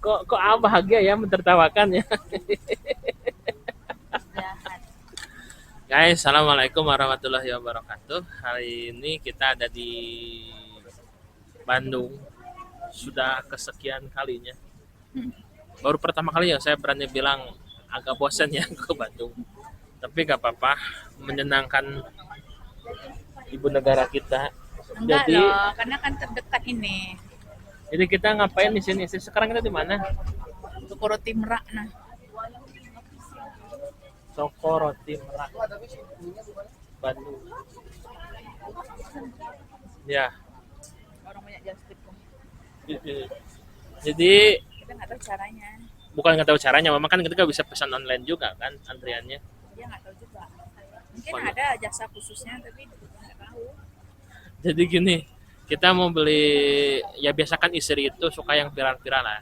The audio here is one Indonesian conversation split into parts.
Kok bahagia ya mentertawakan ya. Jahat. Guys, assalamualaikum warahmatullahi wabarakatuh. Hari ini kita ada di Bandung. Sudah kesekian kalinya. Baru pertama kali ya saya berani bilang agak bosan ya ke Bandung. Tapi gak apa-apa, menyenangkan ibu negara kita. Enggak Jadi, loh, karena kan terdekat ini. kita ngapain di sini? Sekarang kita di mana? Toko roti merak nah. Toko Roti Merak, Bandung. Ya, Orang banyak just tip kok. jadi Kita nggak tahu caranya. bukan nggak tahu caranya, memang kan kita bisa pesan online juga kan antriannya. Dia nggak tahu juga. Mungkin Oh, ada jasa khususnya tapi kita nggak tahu. jadi gini, kita mau beli, ya biasa kan istri itu suka yang viral-viral lah,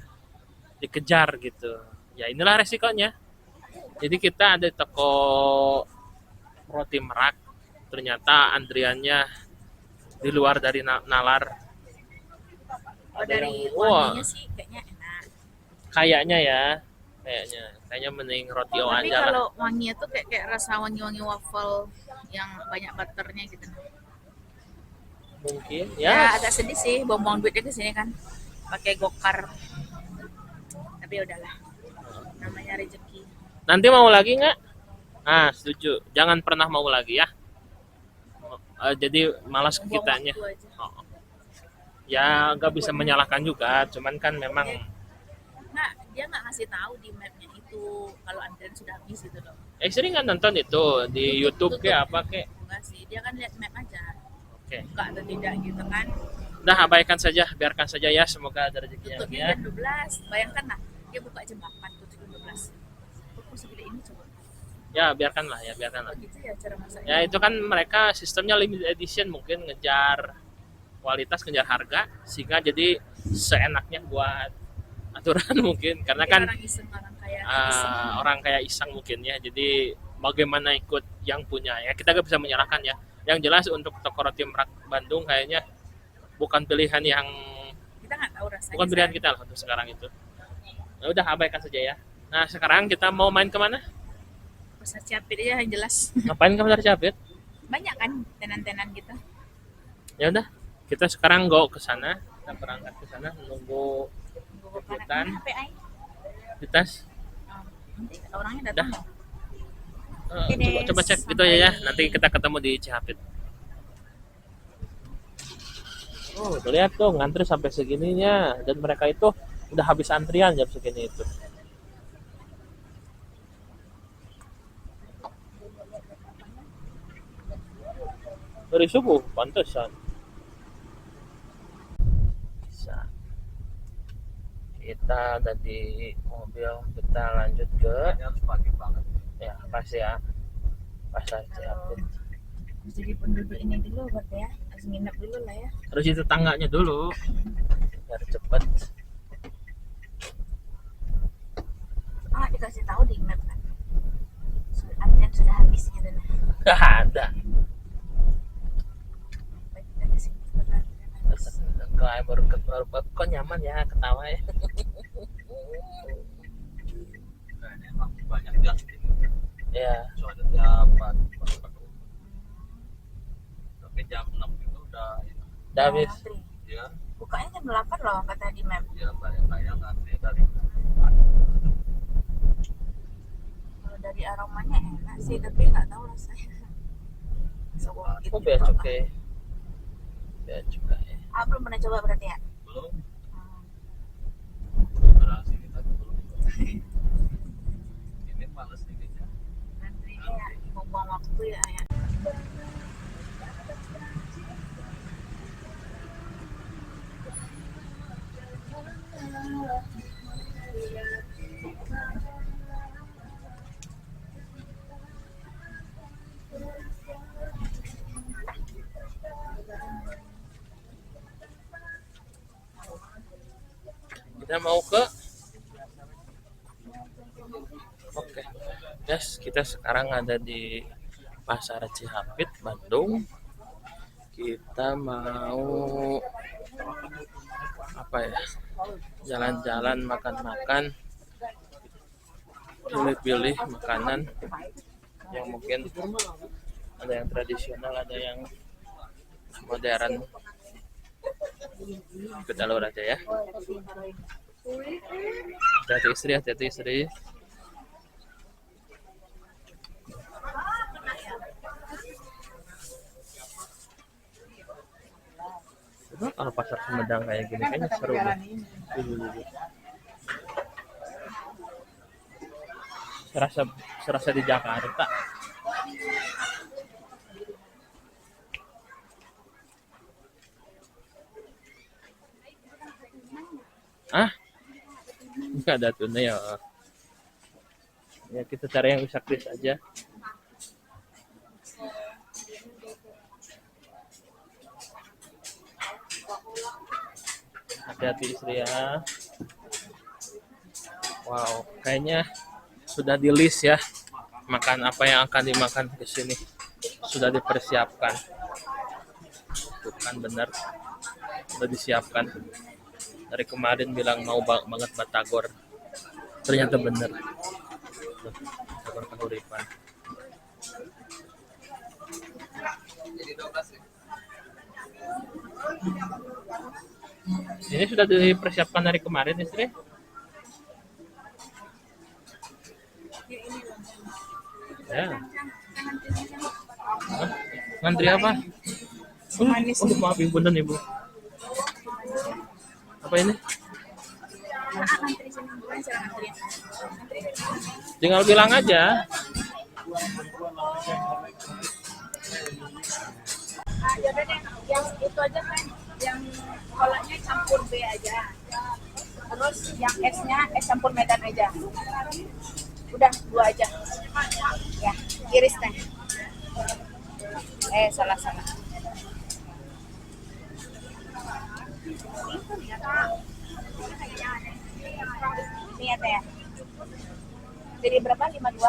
dikejar gitu. Ya inilah resikonya. Jadi kita ada di toko roti Merak, ternyata antriannya di luar dari nalar. Kalau Ada yang dari wah, wanginya sih kayaknya enak. kayaknya ya, kayaknya mending roti O Tapi aja lah. kalau wanginya tuh kayak kayak rasa wangi-wangi waffle yang banyak butternya gitu. Mungkin Ya ya. agak sedih sih, buang-buang duitnya ke sini kan. Pakai gokar. Tapi ya udahlah, namanya rezeki. Nanti mau lagi nggak? Ah, setuju. Jangan pernah mau lagi ya. Jadi malas Buang kitanya. waktu aja. Oh, ya nggak bisa menyalahkan juga, cuman kan memang Dia dia nggak ngasih tahu di mapnya itu kalau antrian sudah habis gitu loh. sering nggak nonton itu di YouTube Tutup. kayak apa kayak. Enggak sih, dia kan lihat map aja, Oke, buka atau tidak gitu kan. udah abaikan saja, biarkan saja ya, semoga ada rezekinya lagi Tutupnya ya. jam 12, bayangkan lah, dia buka jam 8, tutup jam 12. Kok segede ini coba? Ya biarkanlah ya, biarkanlah. Oh gitu ya cara masaknya. Ya itu kan mereka sistemnya limited edition, mungkin ngejar kualitas, ngejar harga, sehingga jadi seenaknya buat aturan mungkin, karena Mungkin kan orang iseng, orang kaya iseng. orang kayak iseng mungkin ya. Jadi bagaimana ikut yang punya ya, kita gak bisa menyalahkan ya. Yang jelas untuk toko roti Merak Bandung kayaknya bukan pilihan yang Kita nggak tahu rasanya. bukan pilihan kita lah untuk sekarang itu. Ya udah abaikan saja ya. Nah sekarang kita mau main kemana? Pasar Ciapit aja yang jelas. Ngapain kamu dari Capit? Banyak kan tenan-tenan gitu. Ya udah, kita sekarang go ke sana. Kita berangkat ke sana menunggu Bukan jemputan HP ai. di tas. Nanti orangnya Dah, datang. Oke coba deh, coba cek gitu ya. Nanti kita ketemu di Cihapit. Oh, tuh lihat tuh ngantri sampai segininya, dan mereka itu udah habis antrian jam segini itu. Dari subuh, pantesan. Bisa. Kita ada di mobil, kita lanjut ke ya pas ya pasar Cihapit. Jadi penduduk ini dulu buat ya, harus nginep dulu lah ya. Harus itu tetangganya dulu biar cepet. Dikasih tahu di map kan. Antrian sudah habis gitu nah. Gak ada. Baik, kita di sini sudah antrian habis. Baru kok nyaman ya ketawa ya. Banyak Justin. Ya, Soalnya jam 4 tapi jam 6 itu udah udah habis. Antri. ya Bukanya jam 8 loh kata di map. ya banyak kayak ngantri dari Kalau dari aromanya enak sih, tapi nggak tahu rasanya. Sebuah Aku bea cukai. Bea cukai. Belum pernah coba berarti ya? belum Hmm. berhasil kita belum ini males nih kayaknya. Antrinya ya, buang waktu ya. Kita mau ke oke. Guys, kita sekarang ada di Pasar Cihapit, Bandung. Kita mau apa ya? Jalan-jalan, makan-makan, pilih-pilih makanan yang mungkin ada yang tradisional, ada yang modern. Ikut alur aja ya. Hati-hati istri, hati-hati istri. Kalau pasar Sumedang kayak gini kayaknya seru deh. Serasa serasa di Jakarta. Ah, nggak ada tuna ya. Ya kita cari yang bisa kris aja. Hati-hati istri ya. Wow, kayaknya sudah di list ya. Makan apa yang akan dimakan di sini. Sudah dipersiapkan. Bukan benar. Sudah disiapkan. Dari kemarin bilang mau banget batagor. Ternyata benar. Batagor kahuripan. Ini sudah dipersiapkan dari kemarin istri? Ya. Hah? Ngantri apa? Manis. Oh, maaf ibu dan ibu. Apa ini? Tinggal bilang aja. Yaudah deh, yang itu aja kan, yang kolaknya campur B aja. Terus yang esnya es campur Medan aja. Udah 2 aja. Ya, iris teh. Salah. Ini ya teh ya. Jadi berapa? 52?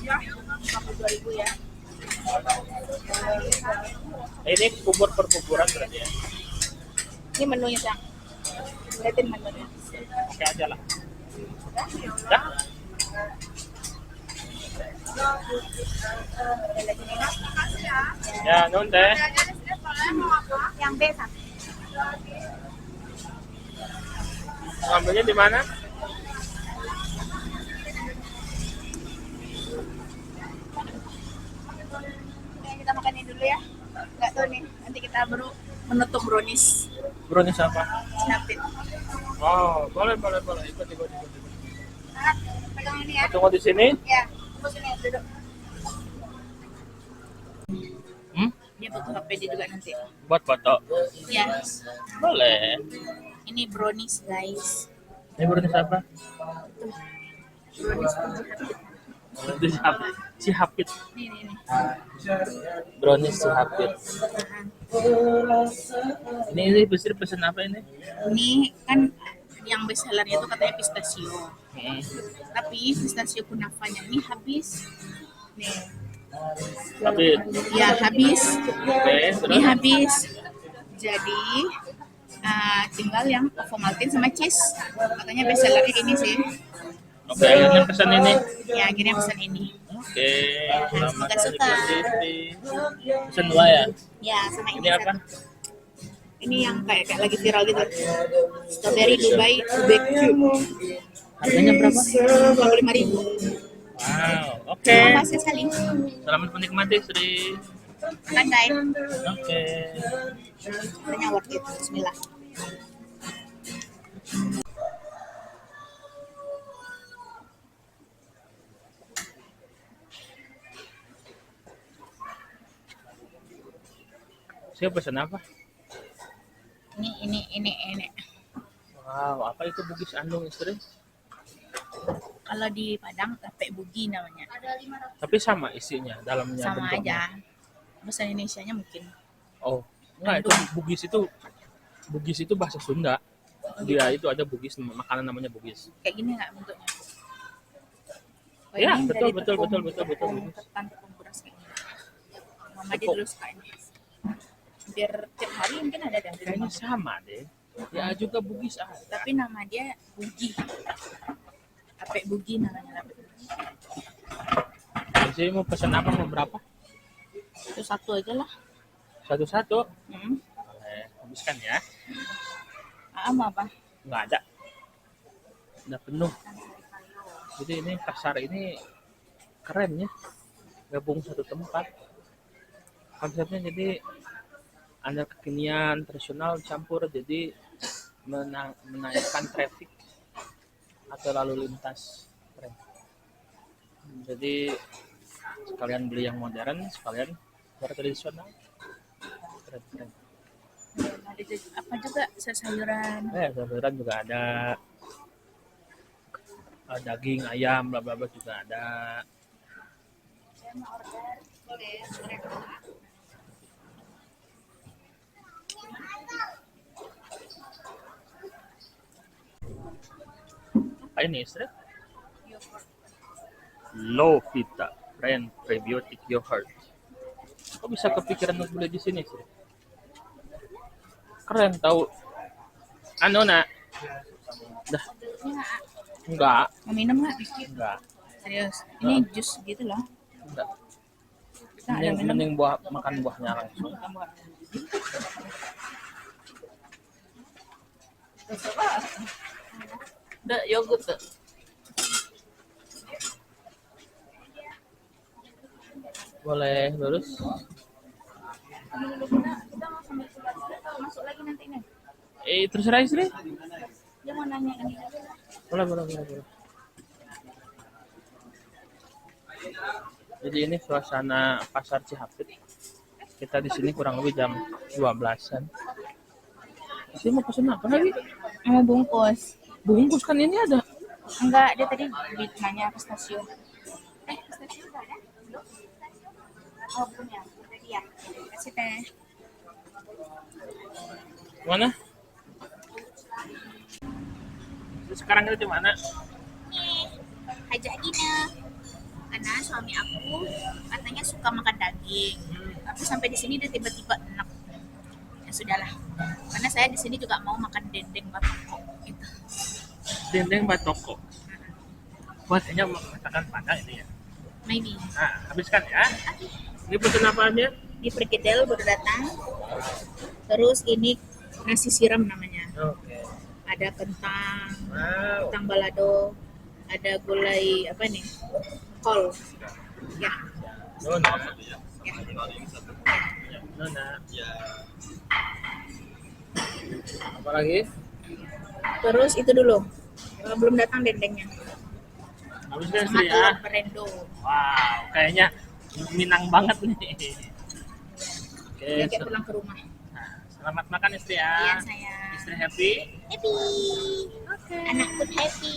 52.000 ya. Ini kubur per kuburan berarti ya. Ini menunya Sang. Lihatin menunya. Oke aja lah. Dah. Ada lagi nih Nak. Ya, nun teh. Yang B Sang. Ngambilnya di mana? Oke, kita makan ini dulu ya. Nggak tahu nih, nanti kita baru menutup brownies. Brownies apa? Snapit. Oh, boleh. Ikut. Nak, pegang ini ya. Tunggu di sini. Ya, tunggu sini duduk. Hmm? Dia butuh HP dia juga nanti. Buat foto. Ya, Boleh. ini brownies guys. Ini brownies apa? Brownies Brownies si Hapit. Nih. Brownies si Hapit. Ini pesen apa ini? Ini kan yang best sellernya itu katanya pistachio. Hmm. Tapi pistachio kunafanya ini habis. Nih, Tapi ya habis. oke, Ini terus habis. Jadi tinggal yang Ovomaltine sama cheese. Katanya best sellernya ini sih. oke, akhirnya pesan ini. Ya akhirnya pesan ini. Oke, selamat Semoga suka. menikmati. Pesan 2 ya. Ya sama ini. Ini apa? Ini yang kayak lagi viral gitu. Strawberry Dubai BBQ. Harganya berapa? 25.000. Wow, oke. Terima kasih sekali. Selamat menikmati, Sri. Makan guys. Oke. Katanya worth it. Bismillah. Saya pesan apa? Ini. Wow, apa itu bugis andung istri? Kalau di Padang tape bugi namanya. Tapi sama isinya, dalamnya Sama bentuknya. aja. Bahasa Indonesianya mungkin. Oh, enggak itu bugis itu bahasa Sunda. Dia itu ada bugis, makanan namanya bugis. Kayak gini nggak bentuknya? Oh, Ya, ini betul, dari betul. tepung ketan, tepung beras kayak gini. Mama dia dulu suka ini. Biar tiap hari mungkin ada dari Kayaknya rumah. sama deh. Ya juga Bugis ada. Tapi nama dia Bugi. Ape Bugi namanya. Ape Bugi. Jadi mau pesan apa, mau berapa? Itu satu aja lah. Satu-satu. Hmm. Habiskan ya. Ama apa? Nggak ada. Udah penuh. Jadi ini pasar ini keren ya. Gabung satu tempat. Konsepnya jadi ada kekinian tradisional campur, jadi menaikkan traffic atau lalu lintas. Keren. Jadi sekalian beli yang modern, sekalian yang tradisional. Keren, keren. Ada apa juga sayuran. Sayuran juga ada. Daging, ayam, bla bla bla juga ada. Saya mau order boleh Apa ini, Istri? Lovita brand prebiotic yogurt. Kok bisa kepikiran untuk beli di sini sih? Keren tahu. Anu nak? Dah. Enggak. Mau minum nggak? Enggak. Serius. Ini jus gitu loh. Enggak. Kita ada minum. Mending buah, makan buahnya langsung. Udah yogurt tuh. Boleh lurus. Kita mau sambil masuk lagi nanti nih. Terserah Istri. Dia mau nanya ini aja lah. Boleh. Jadi ini suasana pasar Cihapit. Kita di sini kurang lebih jam 12-an. Sih mau pesen apa lagi? Mau bungkus. Bungkus kan ini ada. Enggak, dia tadi nanya ke stasiun. Ke stasiun nggak ada? Oh, belum ya? Tadi ya? Kasih teh. Mana? Sekarang kita di mana? Hajah Dina. Karena suami aku katanya suka makan daging. Tapi sampai di sini dia tiba-tiba enak. Ya sudahlah. Karena saya di sini juga mau makan dendeng batoko gitu. Dendeng batoko. Wah, kayaknya masakan Padang ini ya. Maybe. Nah, habiskan ya. Ini pesen apaannya? Di perkedel baru datang. Terus ini nasi siram namanya. Oke. Ada kentang, Wow. kentang balado, ada gulai apa nih? Kol. Ya. Nona. Ya. Nona. Ya, Apa lagi? Terus itu dulu. Belum datang dendengnya. Habiskan Sama Istri ya. telur perendo. Wow, kayaknya Minang banget nih. Oke, Ya, kayak pulang ke rumah. nah, selamat makan Istri Iya, ya. sayang. Istri happy. Happy. Anak pun happy.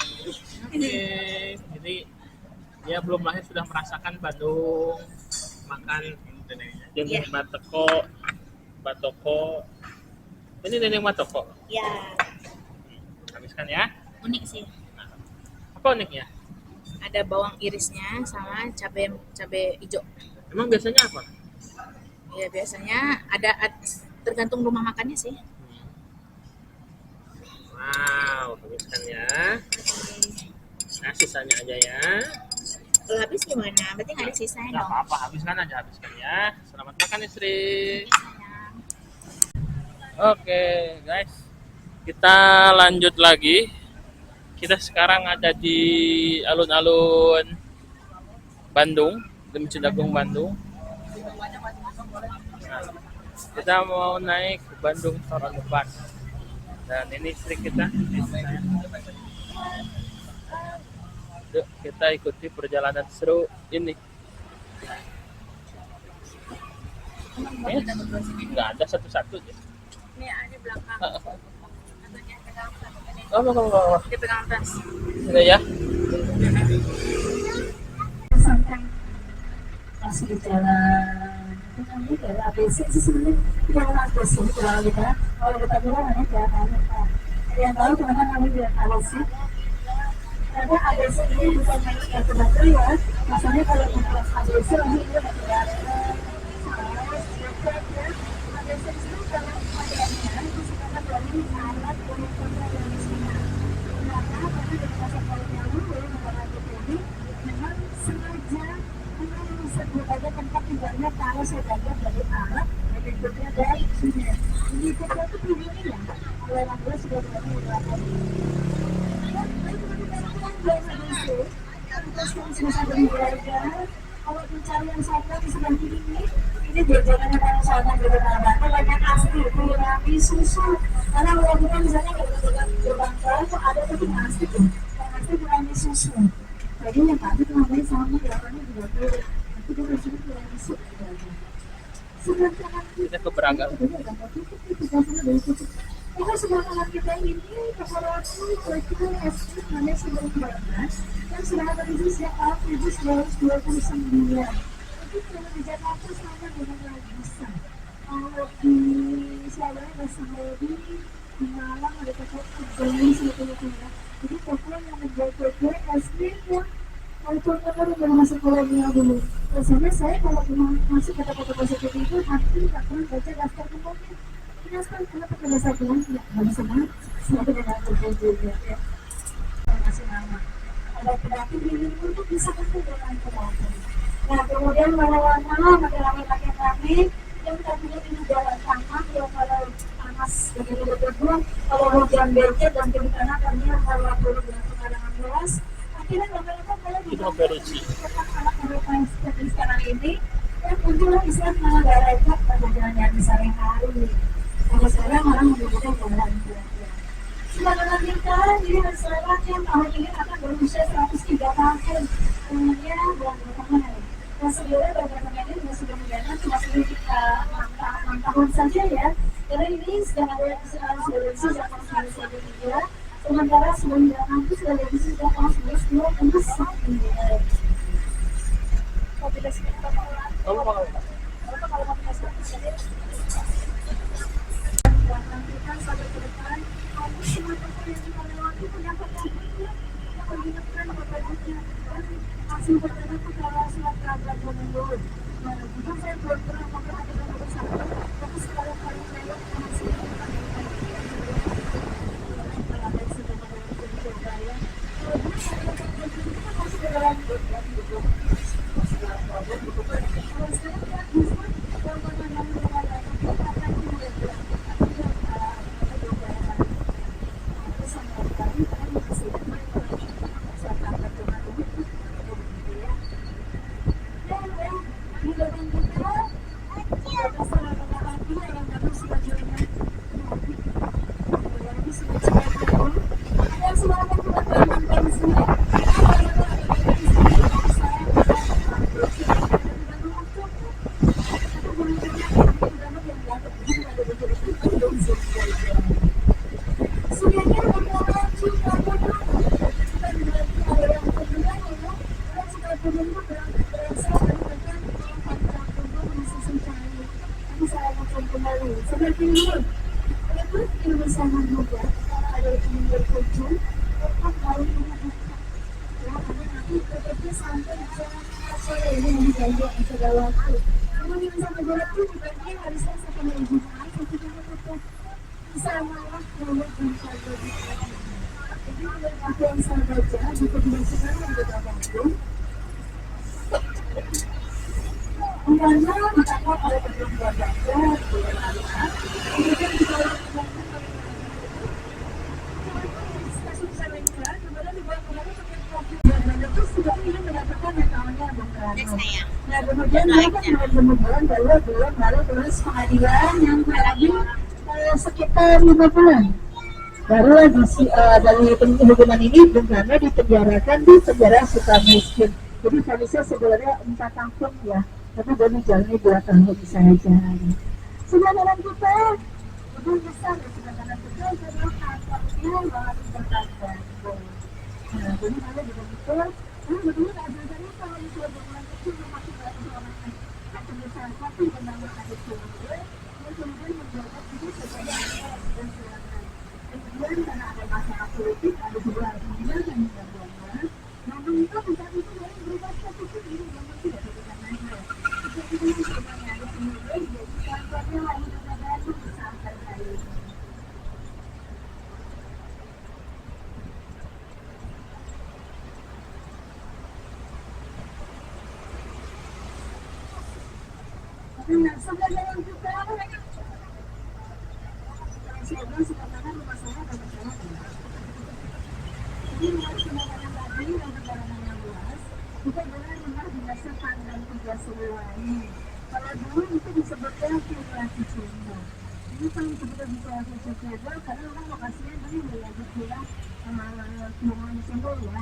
Oke, jadi dia belum lahir sudah merasakan Bandung, makan dendeng Iya. batoko. Ini dendeng batoko. Ya, Habiskan ya. unik sih. Apa uniknya? Ada bawang irisnya sama cabai hijau. Emang biasanya apa? Ya biasanya ada tergantung rumah makannya sih. Wow, habiskan ya. Nah, sisanya aja ya. Kalau habis gimana? Berarti nggak ada sisa Nggak dong. apa-apa, habiskan ya. Selamat makan Istri. Sayang. Oke, guys. Kita lanjut lagi. Kita sekarang ada di alun-alun Bandung, Demi Cidagung Bandung. Nah, kita mau naik ke Bandung Toron Depan. Dan ini istri kita. Yuk, kita ikuti perjalanan seru ini. Nggak ada satu-satu. Ini ada belakang. Katanya pegang tas. Oh, Dia pegang tas. Ini ya. Masih di jalan itu nanti dari ABC sih sebenarnya kita ABC gitu kalau kita bilang hanya jalan yang tahu teman-teman kami di ABC karena ABC ini bukan hanya kartu baterai ya misalnya kalau di kelas ABC nanti dia pakai baterai ABC di sini kalau pakaiannya itu sebenarnya dari alat saya belajar dari A, dan berikutnya dari B. Berikutnya itu begini ya, mulai 16 sudah berani berlaku. Kita sekarang sudah sampai belajar. Kalau pencarian saya di sebelah kiri ini jajarannya para sahabat gitu teman-teman. Banyak asli, gurami, susu. Karena kalau kita misalnya kalau kita gerbang tol itu ada tuh yang asli tuh, yang asli gurami susu. Jadi yang tadi tuh namanya sama, gerakannya juga mirip. Tapi dia masih gurami susu. Sebelah kanan Kita keberagaman. itu sebelah kanan kita ini Keperluan Kurikulum SD namanya 19 yang sudah berisi sejak tahun 1929. Itu kalau di Jakarta sama dengan lagi bisa. Kalau di Surabaya masih lebih, di Malang ada toko Jeli sebetulnya. Jadi toko yang menjual kue SD yang contohnya baru masuk kolonial dulu. Biasanya saya kalau masuk ke toko-toko seperti itu, nanti nggak pernah baca daftar pokoknya. Kenapa pakai bahasa Belanda? Nggak bisa banget. Saya dengan juga ya. Masih nama. Ada pedati ini untuk bisa ketemu dengan pedati. Nah kemudian mana-mana makin rame yang tadinya ini jalan tanah yang kalau panas begini berdua kalau hujan becek dan kiri kanan ternyata kalau turun dengan pekarangan luas akhirnya lama-lama kalau di anak mereka seperti sekarang ini yang muncullah istilah Manggarai pada jalan-jalan sehari-hari. Kalau sekarang orang menggunakan jalan semangat kita jadi masyarakat yang tahun ini akan berusia 103 tahun. Kemudian bulan pertama nah sebenarnya beberapa ini sudah menjalankan cuma sedikit 6 tahun saja ya. Karena ini sudah ada sejak tahun 1993. Sementara sebelum dilakukan itu sudah lebih sejak tahun 1929. Kalau tidak sekitar kalau tidak sekitar kita sampai ke depan, kamu semua toko yang kita lewati mendapat hasilnya, yang menggunakan berbagai hasil pertama itu kalau surat kabar menurut. Nah, juga saya belum pernah memperhatikan nomor 1, tapi sekarang kali lewat hasil Nah kemudian baru tulis pengadilan yang lagi sekitar 5 bulan. Baru dari hubungan ini Bung Karno dipenjarakan di penjara Sukamiskin. Jadi vonisnya sebenarnya 4 tahun ya, tapi baru jalani 2 tahun saja. Sebenarnya kita udah besar ya, sebenarnya kita adalah kantornya banget berkata. Nah jadi ada juga betul. Betul ajarannya kalau misalnya berbulan kecil masih berada di orang atau misalnya satu yang nama ada keluarga yang kemudian menjabat itu sebagai anak dan silakan. Kemudian karena ada masalah politik ada juga argumen yang mengganggu. Namun itu saat itu mulai berubah status ini memang tidak bagaimana. Jadi ini sebenarnya ada kemudian jadi kantornya lagi dengan sampai hari ini. Nah, sebenarnya yang kita saya bilang sebenarnya rumah saya ada masalah. Jadi rumah kebakaran tadi yang kebakaran 16 itu adalah rumah biasa tanggal 3 Februari. Kalau dulu itu disebutnya Villa Cicendo. Ini kalau disebutnya Villa Cicendo karena memang lokasinya dari wilayah Villa Cicendo ya.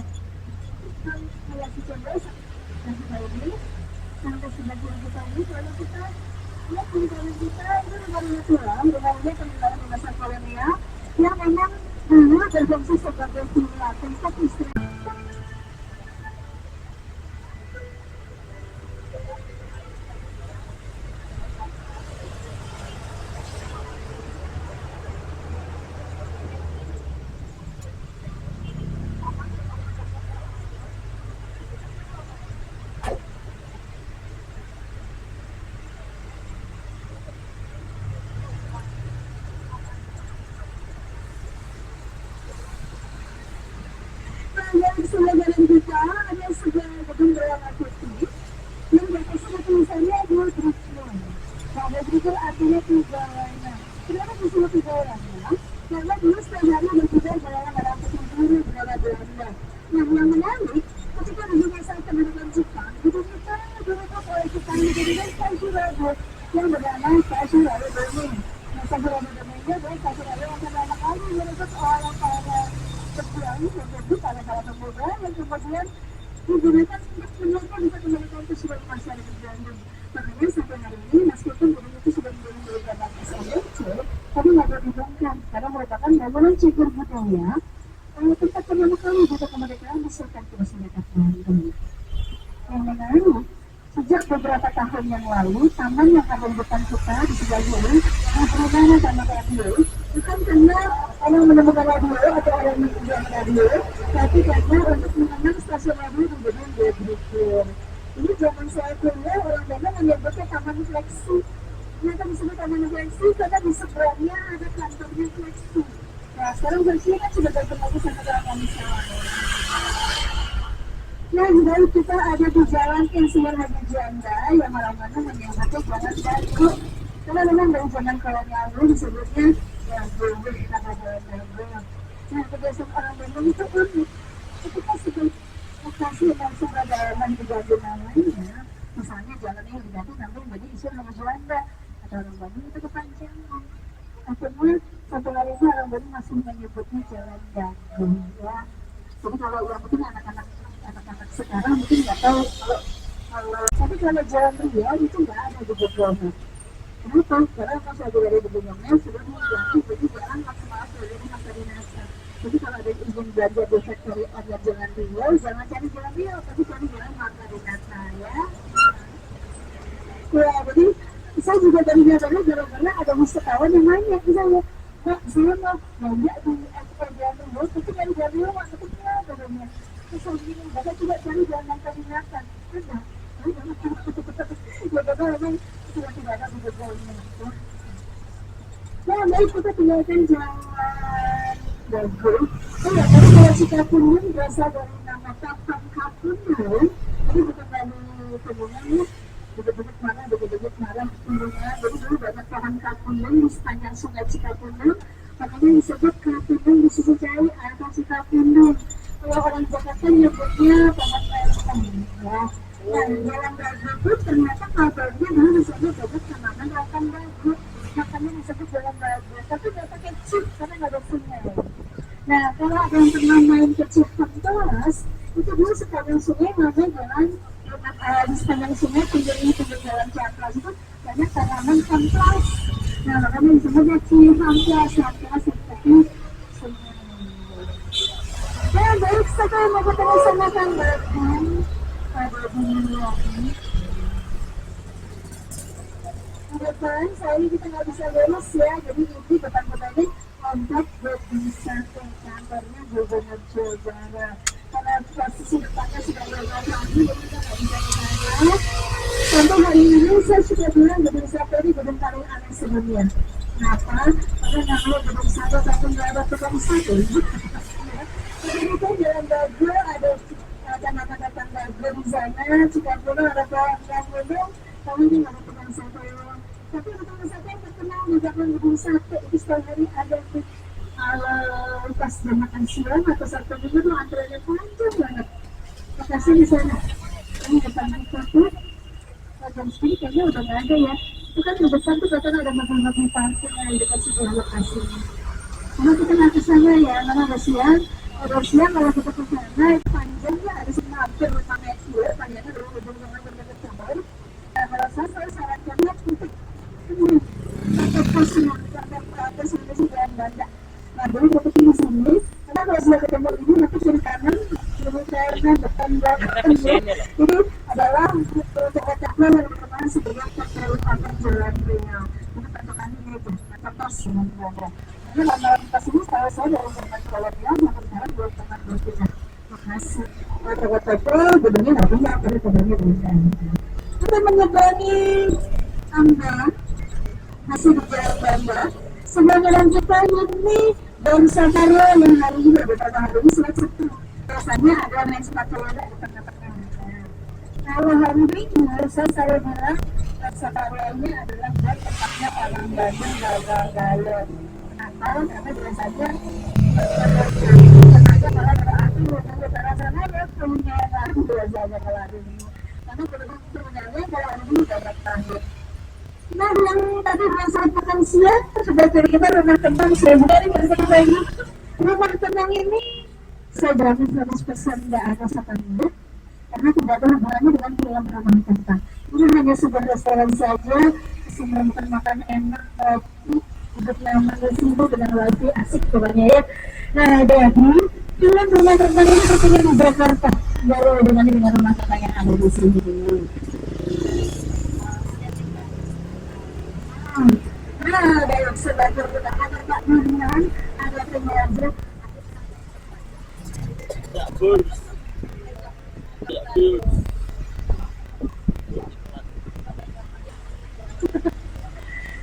Kan Villa Cicendo sampai ini sampai sebelah kiri kita ini kalau kita lihat peninggalan kita itu rumah-rumah tulang, rumahnya peninggalan di masa kolonial yang memang dulu berfungsi sebagai villa tempat istirahat. Yang di sebelah jalan kita ada sebuah gedung berwarna putih yang di atasnya ada tulisannya Dua Drukgyal. Nah, Dua Drukgyal artinya 3 warna. Kenapa disebut 3 warna? Karena dulu sebenarnya berbeda dalam rangka tempur budaya Belanda. Nah, yang menarik ketika di masa kemerdekaan Jepang, gedung itu dibentuk oleh Jepang dijadikan stasiun radio yang bernama Stasiun Radio Beijing. Nah, Stasiun Radio Beijing adalah stasiun radio yang pertama kali menuntut orang para pejuang yang berdua para pemuda yang kemudian digunakan untuk menonton bisa kembalikan ke seluruh masyarakat Bandung. Makanya sampai hari ini meskipun gedung itu sudah menjadi milik Batas NDC, tapi nggak boleh dibongkar karena merupakan bangunan cagar budaya tempat pertama kali buka kemerdekaan masyarakat Bandung. Yang menarik, sejak beberapa tahun yang lalu, taman yang ada di depan kita di sebelah kiri, diberi nama Taman Radio, bukan karena orang menemukan radio atau orang menunjukkan radio, tapi karena untuk mengenang stasiun radio di gedung Dua Drukgyal. Ini zaman saya kuliah, orang Bandung menyebutnya Taman Fleksi. Kenapa disebut Taman Fleksi? Karena di sebelahnya ada kantornya Fleksi. Nah, sekarang Fleksi kan sudah berkembang sama orang misalnya. Nah, jadi kita ada di Jalan Insinyur Haji Juanda yang mana-mana menyebutnya Jalan Dago. Karena memang dari zaman kolonial dulu disebutnya ya dulu nama Jalan Dago. Nah, kebiasaan orang Bandung itu unik. Ketika sudah lokasi dan peradaban diganti namanya, misalnya jalannya yang diganti namanya menjadi Insinyur Haji Juanda atau orang Bandung itu kepanjangan. Akhirnya satu hari itu orang Bandung masih menyebutnya Jalan Dago ya. Jadi kalau yang mungkin anak-anak sekarang mungkin nggak tahu tapi kalau Jalan Ria itu nggak ada di Bogor. Kenapa? Karena pas lagi dari Bogornya sudah diganti jadi jalan maksimal dari masa dinasa. Jadi kalau ada izin belanja di factory area Jalan Ria, jangan cari Jalan Ria, tapi cari jalan masa dinasa ya. Ya, jadi saya juga dari Jalan gara-gara ada wisatawan yang nanya ke saya, Pak, saya mau belanja di Jalan Ria, tapi dari Jalan Ria maksudnya katanya. Terus saya bilang, Bapak coba cari jalan yang kedinasan. Ada. Ya, Bapak memang sudah tidak ada di Bogornya. Nah, baik kita tinggalkan Jalan Bogor. Ya, tapi kalau Cikapundung berasal dari nama Tapan Kapundung. Jadi bukan dari pundungannya. Deket-deket mana, deket-deket mana pundungnya. Jadi dulu banyak Tapan Kapundung di sepanjang sungai Cikapundung. Makanya disebut Kapundung di sisi cari atau Cikapundung. Kalau orang Jakarta nyebutnya Taman Welcome ya. Dan Jalan Dago itu ternyata kabarnya dulu disebut Jalan Taman Welcome Dago. Makanya disebut Jalan Dago. Tapi nggak pakai chip karena nggak ada sungai. Nah, kalau ada yang pernah main ke Cihampelas, itu dulu sepanjang sungai namanya jalan di sepanjang sungai pinggir jalan Cihampelas itu banyak tanaman kamplas. Nah, makanya disebutnya Cihampelas, Cihampelas seperti sungai. Ya, baik, sekarang mau ketemu sama Kang Bagun pada dunia ini. Depan, saya ini kita nggak bisa lulus ya, jadi ini depan-depannya untuk bisa ke kantornya Gubernur Jawa Barat. Karena posisi depannya sudah lama lagi, jadi kita nggak bisa ke sana. Sampai hari ini saya sudah bilang gedung satu ini gedung paling aneh sebelumnya. Kenapa? Karena namanya gedung satu tapi nggak ada tukang satu. Jadi kan Jalan Dago ada kecamatan Dago di sana, Cikapundung ada Kawasan Gunung, kamu ini nggak ada tukang sate. Tapi untuk sate yang terkenal di Jakarta gedung sate itu setiap hari ada tuh. Kalau pas jam makan siang atau Sabtu Minggu tuh antreannya panjang banget. Lokasi di sana. Ini depan itu tuh jam segini kayaknya udah nggak ada ya. Itu kan di depan tuh katanya ada makan-makan parkir yang di dekat sebuah lokasi. Kalau kita nggak ke sana ya, karena ada siang. Kalau siang kalau kita ke sana itu panjangnya ada sekitar hampir 5 meter. Panjangnya dari ujung dengan berbagai cabang. Nah, kalau saya sarankan untuk pakai pos yang pakai pos yang sudah Banda. Nah, boleh foto di sini. Karena kalau sudah ketemu ini nanti kiri kanan, kiri kanan, depan belakang. Jadi adalah cakap-cakap yang pertama sebagai pakai utama jalan beliau. Ini patokannya itu, pakai pos yang berada. Ini lama-lama pas ini saya dari teman kolonial yang sekarang buat teman berpindah lokasi. Kata-kata gedungnya nggak punya, tapi gedungnya bisa. Kita menyeberangi Anda masih di Jalan Banda. Sebagai lanjutan ini bangsa karya yang hari ini pada hari ini sudah satu. Biasanya ada main sepatu roda di tengah-tengah. Kalau hari ini saya bilang bangsa karyanya adalah buat tempatnya orang Bandung gagal-gagal. Kenapa? Karena biasanya sengaja malah berarti utara sana ya punya lagu biasanya kalau hari ini. Karena penduduk sebenarnya kalau hari ini udah bertahun. Nah, yang tadi berasal makan siang sudah dari kita rumah tenang. Saya dari kita ini rumah tenang ini saya jamin 100% tidak ada setannya karena tidak ada hubungannya dengan film rumah tenang. Ini hanya sebuah restoran saja, kesimpulan makan enak, kopi, hidup nyaman di sini dengan wifi asik pokoknya ya. Nah, jadi film rumah tenang ini sepertinya di Jakarta baru dengan rumah tenang yang ada di sini. Nah, dalam sebagai ada Pak Nurian, ada penyaja.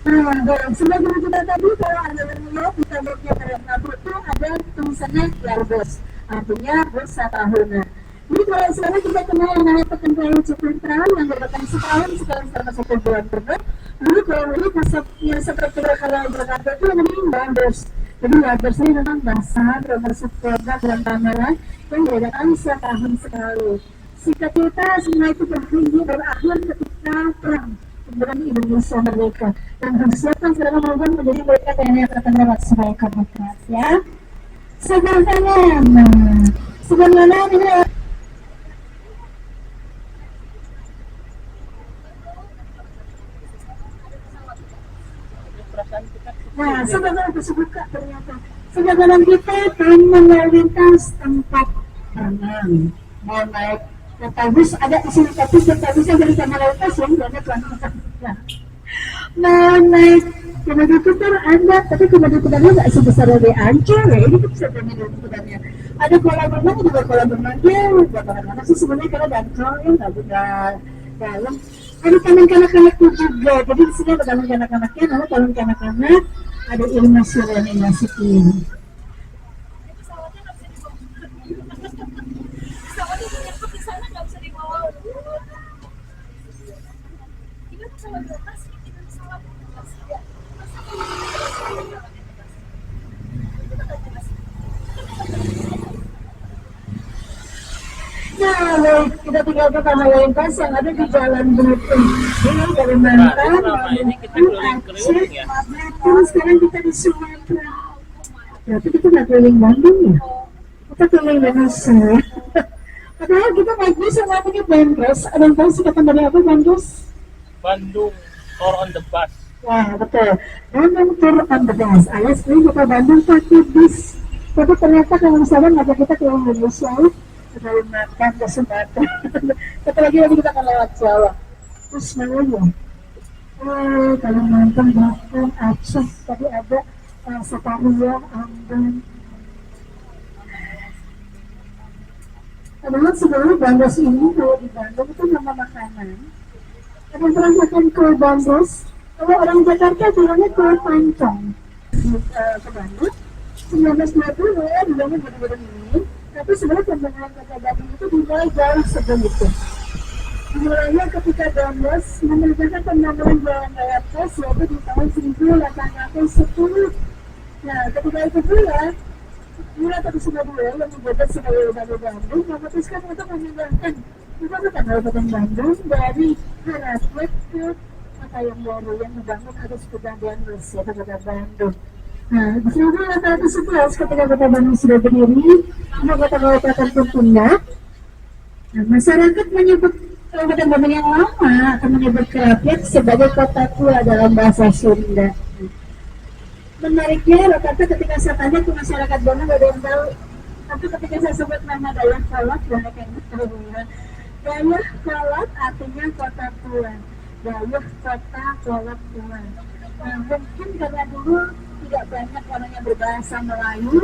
Nah, dalam sebagai kita tadi kalau Anda melihat kita lihatnya kereta itu ada tulisannya Airbus, artinya bursa tahunan. Jadi kalau sekarang kita kenal yang namanya pekerjaan Ciputra yang berbakan setahun sekarang selama 1 bulan penuh. Lalu kalau ini yang seperti kalau Jakarta itu namanya Wonders. Jadi Wonders ini memang dasar, bermaksud produk dan pameran yang diadakan setahun sekali. Sikap kita semua itu berakhir ketika perang kemudian Indonesia merdeka. Dan persiapan sekarang memang menjadi mereka TNI Angkatan Darat sebagai komunitas ya. Sebenarnya ini nah, sebenarnya buka ternyata. Sebenarnya kita akan melintas tempat renang. Mau naik kereta bus ada di sini, tapi kereta busnya dari sana lintas yang banyak banget. Mau naik komodo putar ada, tapi komodo putarnya nggak sebesar dari Ancol ya. Ini bisa komodo putarnya. Ada kolam renang juga kolam renangnya. Buat orang-orang sih sebenarnya kalau dangkal ya nggak dalam. Ada taman kanak-kanaknya juga, jadi di sini ada taman kanak-kanaknya, lalu taman kanak-kanak ada ilmu ini. Nah, kita tinggal ke tanah lintas yang ada di Jalan Belitung. Ini dari Mantan, Aceh, Belitung, sekarang kita di Sumatera. Berarti kita nggak keliling Bandung ya? Kita keliling Indonesia. Padahal kita naik bis yang namanya Bandros. Ada yang tahu singkatan dari apa Bandros? Bandung Tour on the Bus. Wah, betul. Bandung Tour on the Bus. Alias ini kita Bandung pakai bis. Tapi ternyata kalau misalnya ngajak kita ke Indonesia, dari makan ke Sumatera. Satu lagi kita akan lewat Jawa. Terus mana? Kalimantan, Batam, Aceh. Tadi ada Sataria, Ambon. Padahal sebenarnya Bandros ini kalau di Bandung itu nama makanan. Ada yang pernah makan kue Bandros? Kalau orang Jakarta bilangnya kue pancong. Ke Bandung 1920 ya bilangnya gede-gede ini. Tapi sebenarnya pembangunan kota Bandung itu dimulai jauh sebelum itu. Mulainya ketika Gambus mengerjakan pembangunan jalan raya pos yaitu di tahun 1810. Nah, ketika itu pula Mula Surabaya yang menjabat sebagai Wali Bandung memutuskan untuk memindahkan ibu kota Kabupaten Bandung dari Harapan ke kota yang baru yang membangun atas kebangunan Rusia Kota Bandung. Nah, di 1811 ketika kota Bandung sudah berdiri, ibu kota Kabupaten pun pindah. Nah, masyarakat menyebut Kabupaten Bandung yang lama akan menyebut Kerapiak sebagai kota tua dalam bahasa Sunda. Menariknya, rata-rata ketika saya tanya ke masyarakat Bandung gak ada yang tahu. Tapi ketika saya sebut nama Dayakolot, banyak yang tahu. Dayakolot artinya kota tua. Dayah kota kolot tua. Nah, mungkin karena dulu tidak banyak orang yang berbahasa Melayu.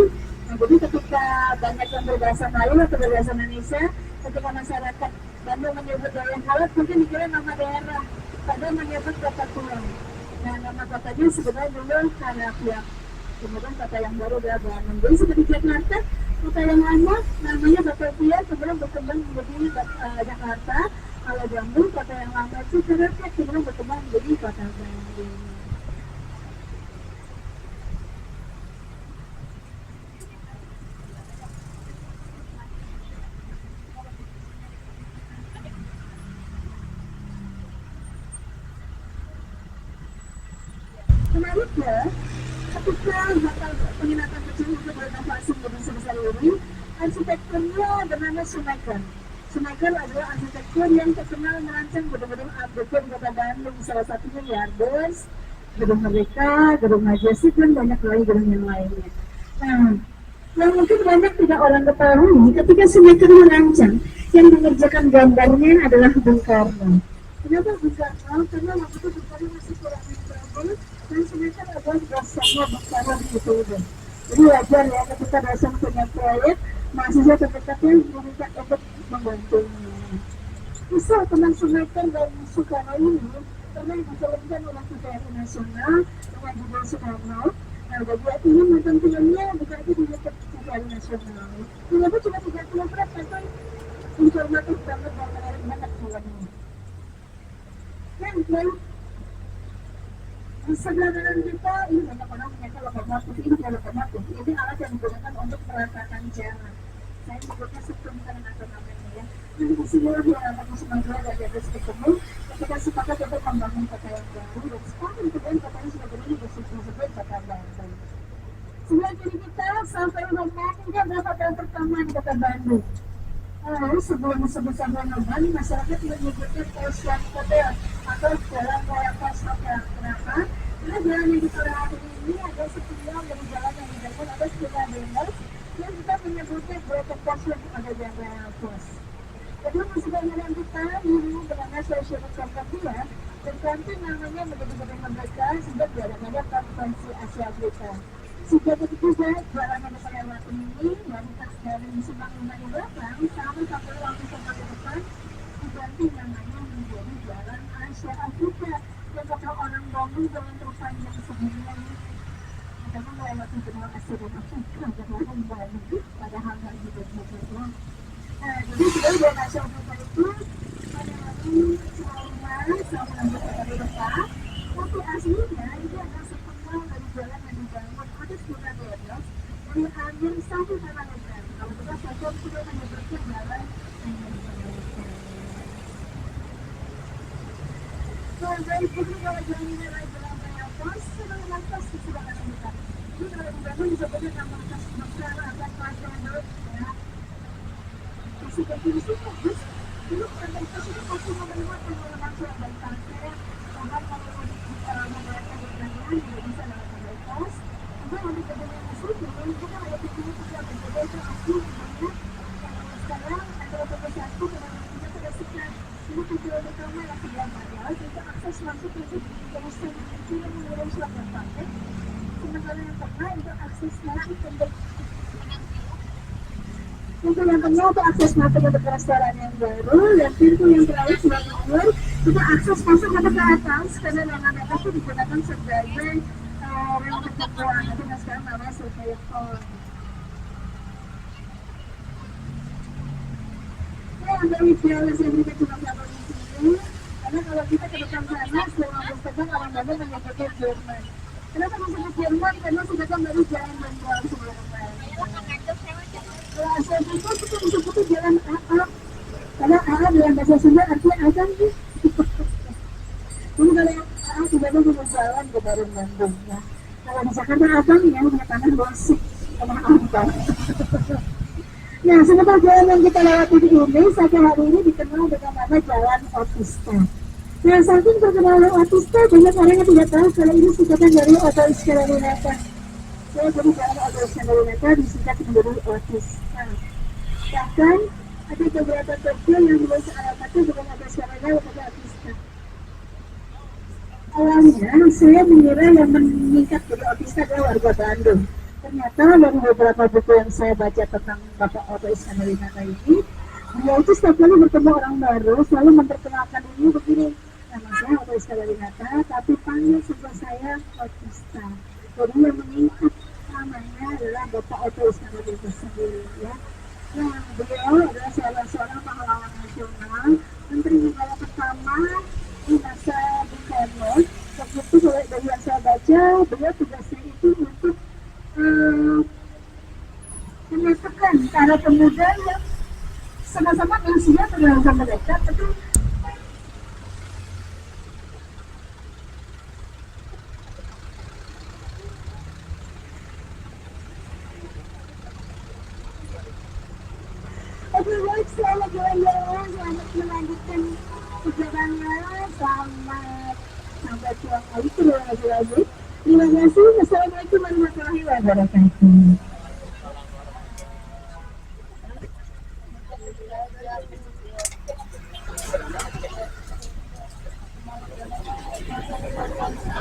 Nah, jadi ketika banyak yang berbahasa Melayu atau berbahasa Indonesia, ketika masyarakat Bandung menyebut Dayakolot, mungkin dikira nama daerah. Padahal menyebut kota tua. Nah, nama kotanya sebenarnya dulu Karapiak. Kemudian kota yang baru adalah Bandung. Jadi seperti Jakarta, kota yang lama namanya Batavia, kemudian berkembang menjadi Jakarta. Kalau Bandung, kota yang lama itu Karapiak, kemudian berkembang menjadi kota Bandung. Menariknya, ketika penginapan kecil untuk berinovasi gedung sebesar ini, arsitekturnya bernama Schumacher. Schumacher adalah arsitektur yang terkenal merancang gedung-gedung Art Deco di kota Bandung, salah satunya Yardes, Gedung Merdeka, Gedung Majestic, dan banyak lagi gedung yang lainnya. Nah, yang mungkin banyak tidak orang ketahui, ketika Schumacher merancang, yang mengerjakan gambarnya adalah Bung Karno. Kenapa Bung Karno? Karena waktu itu Bung Karno masih kurang bagus. Dan Schumacher adalah dasarnya bicara di itu. Jadi wajar ya ketika dasar punya proyek, mahasiswa terdekatnya meminta untuk membantunya. Misal teman Schumacher dan Soekarno ini pernah difilmkan oleh TVRI Nasional dengan judul Soekarno. Nah, jadi ingin nonton filmnya bukan itu di TVRI Nasional. Filmnya cuma 30 menit tapi informatif banget dan menarik banget filmnya. Dan di sebelah kanan kita ini banyak orang menyangka lokomotif. Ini bukan lokomotif, ini alat yang digunakan untuk meratakan jalan. Saya sebutnya sistem karena atau namanya ya. Jadi di sini lebih anak Sumatera dan di atas ketemu ketika sepakat untuk membangun kota yang baru dan sekarang kemudian kotanya sudah berdiri disebut kota Bandung. Sebelah kiri kita sampai rumah hingga berapa tahun pertama di kota Bandung. Lalu sebelum disebut sampai Noban, masyarakat menyebutnya Posyan Hotel atau Jalan Raya Pos Hotel. Kenapa? Karena jalan yang kita lewati ini ada sepuluh dari jalan yang dibangun ada sekitar bebas yang kita menyebutnya Greater Posyan pada Jalan Raya Pos. Kedua masih banyak yang kita dulu bernama Social Cambodia dan nanti namanya menjadi Gedung Merdeka sejak diadakannya Konferensi Asia Afrika. Sejak itu juga jalan yang kita lewati ini dari Subang Lima di belakang sampai waktu sampai ke depan diganti namanya menjadi Jalan Asia Afrika. Dan kalau orang Bandung jalan terpanjang sebelumnya karena melewati benua Asia dan Afrika dengan Bandung padahal nggak gitu. Nah, jadi sudah Jalan Asia Afrika itu pada waktu selama lanjut ke Eropa, tapi aslinya itu adalah sepenggal dari jalan yang dibangun ada sekitar bebas dari Angin sampai Pangandaran. Kalau kita saja sudah menyebutkan jalan yang dibangun. Nah, dari sini kalau jalan ini adalah jalan raya pos, sudah lantas sudah ada kita. Ini kalau dibangun disebutnya nama khas Nusantara atau Pasando. Ya, masih berdiri sih bagus. Dulu sampai itu sudah masih menerima pengelolaan surat dari partai. Bahkan kalau membayarkan pertanyaan juga bisa lewat tabel pos. Kemudian untuk gedung yang masuk, kita ada pintunya juga berbeda itu asli namanya. Sekarang antara pukul 1 dengan kita sudah sekitar 50 km yang sebelah Maryal, kita akses masuk ke jalur itu yang menurun surat dan partai. Sementara yang tengah itu akses masuk untuk yang tengah untuk akses masuk untuk restoran yang baru dan pintu yang terakhir sudah nomor itu akses masuk ke atas karena memang itu digunakan sebagai ruang ketemuan itu sekarang namanya survei hall. Ya, dari jalan yang kita cuma kita ke depan sana selama berpegang orang Bandung menyebutnya Jerman. Kenapa disebut Jerman? Karena sudah dari jalan Bandung sebelumnya. Kalau asal itu kita disebutnya jalan AA. Karena AA dalam bahasa Sunda artinya apa sih? Jadi kalau yang AA di Bandung punya jalan ke Darun Bandung ya. Kalau di Jakarta abang ya punya tanah bosik tanah abang. Nah, sebentar jalan yang kita lewati ini sampai hari ini dikenal dengan nama Jalan Otista. Nah, saking terkenal Otista, banyak orang yang tidak tahu kalau ini singkatan dari Oto Iskandarinata. Ya, jadi Jalan Oto Iskandarinata disingkat menjadi Otista. Bahkan ada beberapa toko yang menulis alamatnya dengan Oto Iskandarinata kepada Otista. Awalnya saya mengira yang meningkat dari Otista adalah warga Bandung. Ternyata dari beberapa buku yang saya baca tentang Bapak Oto Iskandarinata ini, beliau itu setiap kali bertemu orang baru selalu memperkenalkan diri begini, nama saya Oto Iskandarinata, tapi panggil saja saya Otista. Jadi yang meningkat namanya adalah Bapak Oto Iskandarinata sendiri ya. Nah, beliau adalah salah seorang pahlawan nasional, menteri negara pertama di masa Bung Karno. Waktu itu dari yang saya baca, beliau tugasnya itu untuk menyatukan para pemuda yang sama-sama usia dengan mereka, tapi oke, baik, selamat jalan-jalan, selamat melanjutkan perjalanan, selamat sampai pulang lagi ke lagi. Terima kasih. Assalamualaikum warahmatullahi wabarakatuh.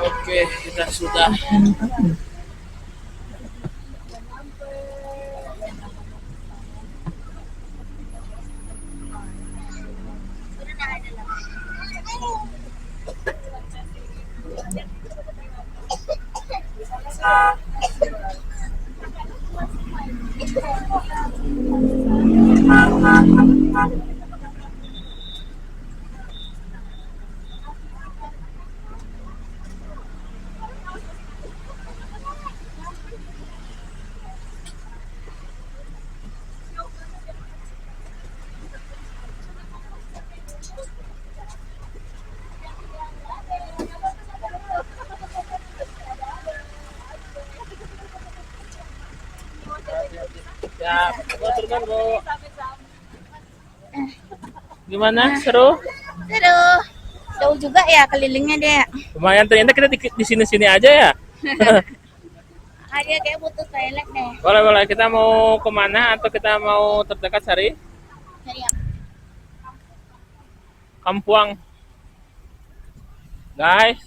Oke, kita sudah siap. Terbang, Bu. Gimana? Seru? Seru. Jauh juga ya kelilingnya dia. Lumayan, ternyata kita di sini-sini aja ya. Dia kayak butuh toilet deh. Boleh. Kita mau kemana atau kita mau terdekat Sari? Cari apa? Kampuang. Guys,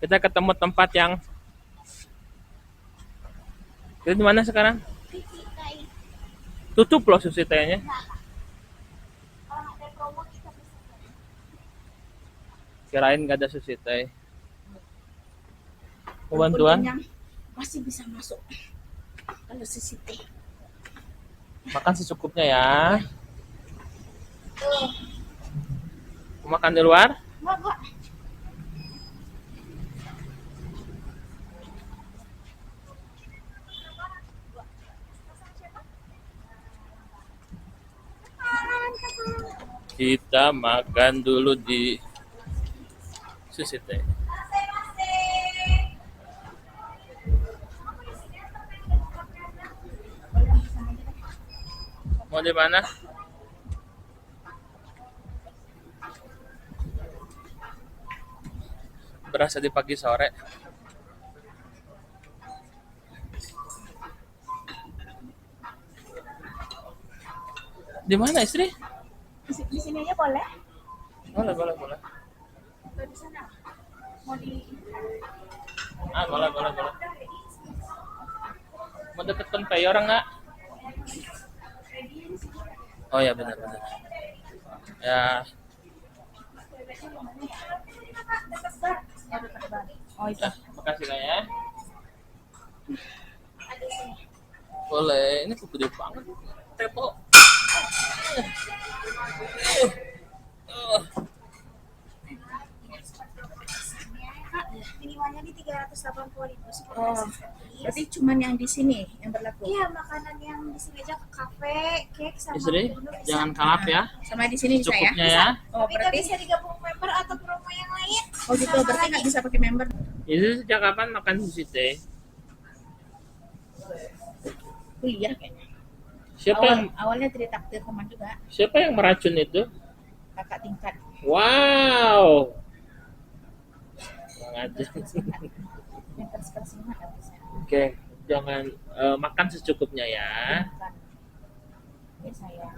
kita ketemu tempat yang kita di mana sekarang? Tutup loh sushi tehnya. Kirain gak ada sushi teh. Mau bantuan? Masih bisa masuk. Kalau sushi teh. Makan secukupnya ya. Mau makan di luar? Enggak. Kita makan dulu di sushi teh. Mau di mana? Berasa di pagi sore. Di mana istri? Di sini aja boleh? Boleh. Atau di sana? Mau di Boleh. Mau deket conveyor nggak? Oh ya benar. Ya, Oh itu. makasih Kak ya. Boleh, ini gede banget. Tepo. minimalnya di 380.000 sih kalau Oh, gratis. berarti cuman yang di sini yang berlaku. Iya, makanan yang di sini aja ke kafe, cake sama Istri, menu bisa. jangan kalap ya. Sama di sini bisa ya. Cukupnya ya. Oh, Tapi nggak berarti bisa digabung member atau promo yang lain. oh gitu, Sama berarti lagi. nggak bisa pakai member. Itu sejak kapan makan sushi teh? Kuliah kayaknya. Siapa yang Awalnya ditakdir teman juga, siapa yang meracun itu? kakak tingkat. Wow. Ngajar. Yang keras-keras banget habisnya. Oke, jangan makan secukupnya ya. Bukan. Ini sayang.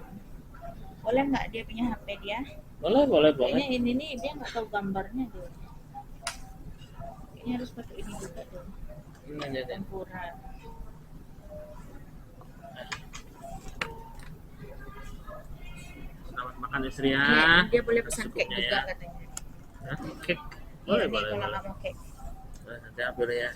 Boleh nggak dia punya HP dia? Boleh, boleh Kayaknya banget. ini nih dia nggak tahu gambarnya dia. Kayaknya harus pakai ini juga tuh. Nanya deh. Tempura. Selamat makan istri ya. Dia boleh pesan cake Secukupnya juga ya. katanya. Hah? Cake. Iya Boleh, nih, boleh, kalau boleh. nggak mau cake. Nanti ambil ya.